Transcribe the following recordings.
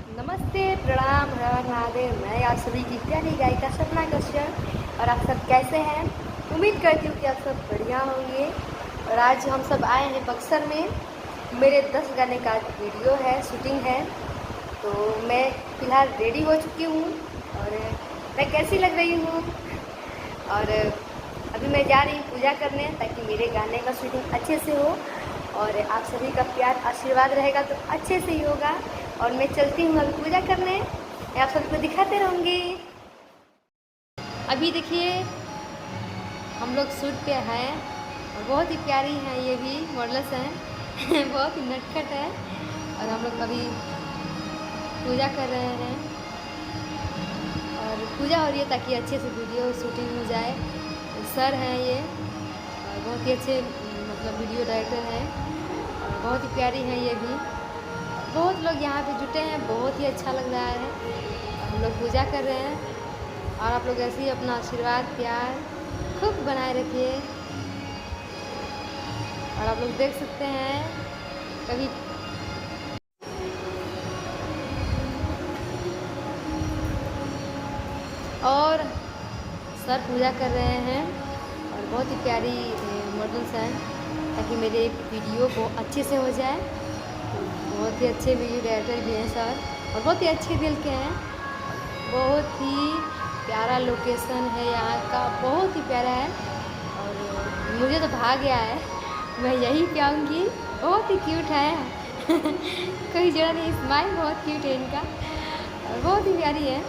नमस्ते, प्रणाम, हर हर महादेव। मैं आप सभी की प्यारी गायिका सपना कश्यप। और आप सब कैसे हैं? उम्मीद करती हूँ कि आप सब बढ़िया होंगे। और आज हम सब आए हैं बक्सर में। मेरे 10 गाने का वीडियो है, शूटिंग है। तो मैं फ़िलहाल रेडी हो चुकी हूँ और मैं कैसी लग रही हूँ। और अभी मैं जा रही हूँ पूजा करने, ताकि मेरे गाने का शूटिंग अच्छे से हो और आप सभी का प्यार आशीर्वाद रहेगा तो अच्छे से ही होगा। और मैं चलती हूँ अभी पूजा करने, मैं आप सबको दिखाते रहूँगी। अभी देखिए हम लोग शूट पे हैं और बहुत ही प्यारी हैं, ये भी मॉडल्स हैं बहुत ही नटखट है। और हम लोग अभी पूजा कर रहे हैं और पूजा हो रही है ताकि अच्छे से वीडियो शूटिंग हो जाए। सर हैं ये और बहुत ही अच्छे मतलब वीडियो डायरेक्टर हैं और बहुत ही प्यारी हैं ये भी। बहुत लोग यहाँ पे जुटे हैं, बहुत ही अच्छा लग रहा है। हम लोग पूजा कर रहे हैं और आप लोग ऐसे ही अपना आशीर्वाद प्यार खूब बनाए रखिए। और आप लोग देख सकते हैं कभी और सर पूजा कर रहे हैं और बहुत ही प्यारी मॉडल्स हैं, ताकि मेरे वीडियो को अच्छे से हो जाए। तो बहुत ही अच्छे वीडियो डायरेक्टर भी हैं सर और बहुत ही अच्छे दिल के हैं। बहुत ही प्यारा लोकेशन है यहाँ का, बहुत ही प्यारा है और मुझे तो भा गया है, मैं यहीं पे आऊँगी। बहुत ही क्यूट है कोई जगह नहीं, स्माइल बहुत क्यूट है इनका और बहुत ही प्यारी है।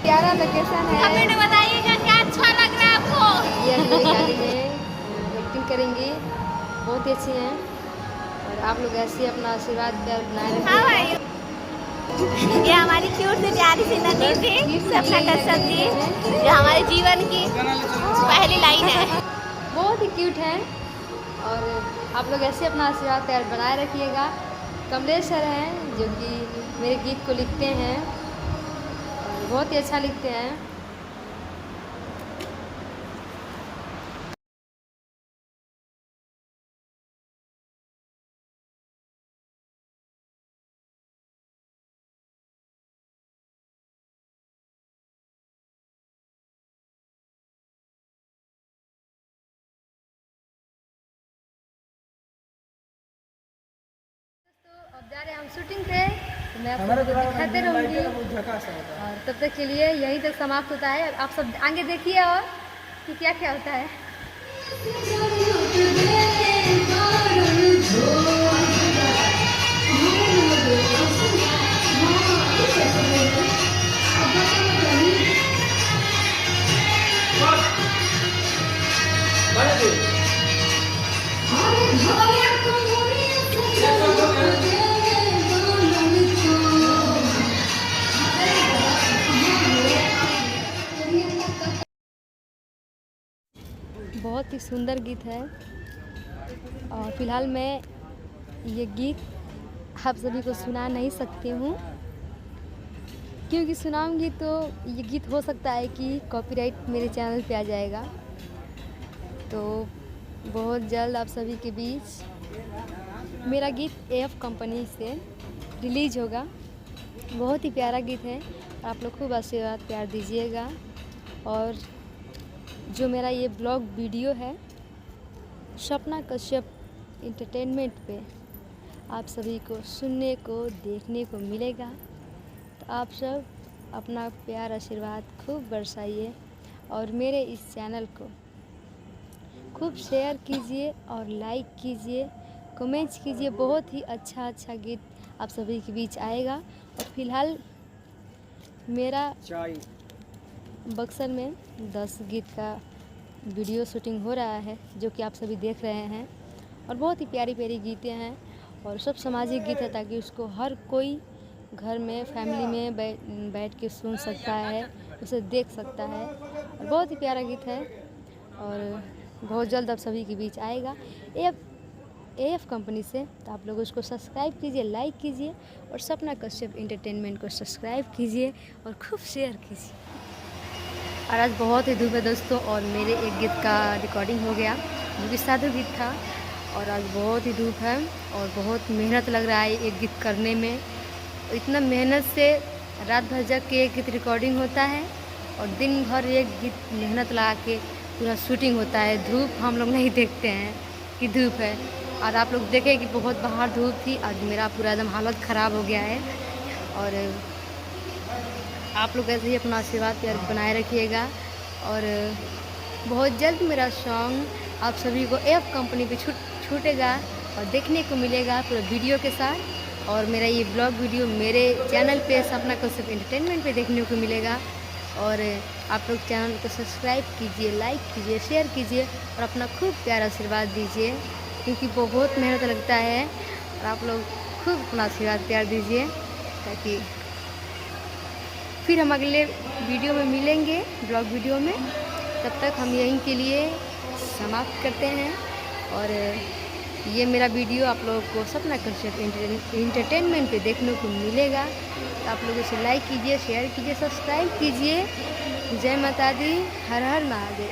प्यारा लोकेशन है। कमेंट बताइएगा क्या अच्छा लग रहा है आपको। ये मेरी गाड़ी में एक्टिंग करेंगी, बहुत ही अच्छी हैं। और आप लोग ऐसे अपना आशीर्वाद प्यार बनाए रखिए। ये हमारी क्यूट सी प्यारी सी नदी थी सपना कश्यप जी, जो हमारे जीवन की पहली लाइन है। बहुत ही क्यूट है और आप लोग ऐसे अपना आशीर्वाद प्यार बनाए रखिएगा। कमलेश सर हैं जो कि मेरे गीत को लिखते हैं और बहुत ही अच्छा लिखते हैं। अब जा रहे हैं हम शूटिंग पे, तो मैं आपको दिखाते रहूँगी। और तब तक के लिए यहीं तक समाप्त होता है। आप सब आगे देखिए और कि क्या क्या होता है। बहुत ही सुंदर गीत है और फिलहाल मैं ये गीत आप सभी को सुना नहीं सकती हूँ, क्योंकि सुनाऊंगी तो ये गीत हो सकता है कि कॉपीराइट मेरे चैनल पे आ जाएगा। तो बहुत जल्द आप सभी के बीच मेरा गीत एफ कंपनी से रिलीज होगा। बहुत ही प्यारा गीत है, आप लोग खूब आशीर्वाद प्यार दीजिएगा। और जो मेरा ये ब्लॉग वीडियो है सपना कश्यप इंटरटेनमेंट पे आप सभी को सुनने को देखने को मिलेगा। तो आप सब अपना प्यार आशीर्वाद खूब बरसाइए और मेरे इस चैनल को खूब शेयर कीजिए और लाइक कीजिए, कमेंट्स कीजिए। बहुत ही अच्छा अच्छा गीत आप सभी के बीच आएगा। और फिलहाल मेरा बक्सर में 10 गीत का वीडियो शूटिंग हो रहा है, जो कि आप सभी देख रहे हैं। और बहुत ही प्यारी प्यारी गीतें हैं और सब सामाजिक गीत है, ताकि उसको हर कोई घर में फैमिली में बैठ के सुन सकता है, उसे देख सकता है। और बहुत ही प्यारा गीत है और बहुत जल्द आप सभी के बीच आएगा एफ कंपनी से। तो आप लोग उसको सब्सक्राइब कीजिए, लाइक कीजिए और सपना कश्यप इंटरटेनमेंट को सब्सक्राइब कीजिए और खूब शेयर कीजिए। और आज बहुत ही धूप है दोस्तों, और मेरे एक गीत का रिकॉर्डिंग हो गया, जो कि साधु गीत था। और आज बहुत ही धूप है और बहुत मेहनत लग रहा है एक गीत करने में। इतना मेहनत से रात भर जग के एक गीत रिकॉर्डिंग होता है और दिन भर एक गीत मेहनत लगा के पूरा शूटिंग होता है। धूप हम लोग नहीं देखते हैं कि धूप है, और आप लोग देखें कि बहुत बाहर धूप थी। आज मेरा पूरा एकदम हालत ख़राब हो गया है। और आप लोग ऐसे ही अपना आशीर्वाद प्यार बनाए रखिएगा। और बहुत जल्द मेरा सॉन्ग आप सभी को एफ कंपनी पे छूटेगा और देखने को मिलेगा पूरा वीडियो के साथ। और मेरा ये ब्लॉग वीडियो मेरे चैनल पे सपना कश्यप एंटरटेनमेंट पे देखने को मिलेगा। और आप लोग चैनल को सब्सक्राइब कीजिए, लाइक कीजिए, शेयर कीजिए और अपना खूब प्यारा आशीर्वाद दीजिए, क्योंकि बहुत मेहनत लगता है। और आप लोग खूब अपना आशीर्वाद प्यार दीजिए, ताकि फिर हम अगले वीडियो में मिलेंगे, ब्लॉग वीडियो में। तब तक हम यहीं के लिए समाप्त करते हैं। और ये मेरा वीडियो आप लोगों को सपना कश्यप एंटरटेनमेंट पे देखने को मिलेगा। तो आप लोग इसे लाइक कीजिए, शेयर कीजिए, सब्सक्राइब कीजिए। जय माता दी, हर हर महादेव।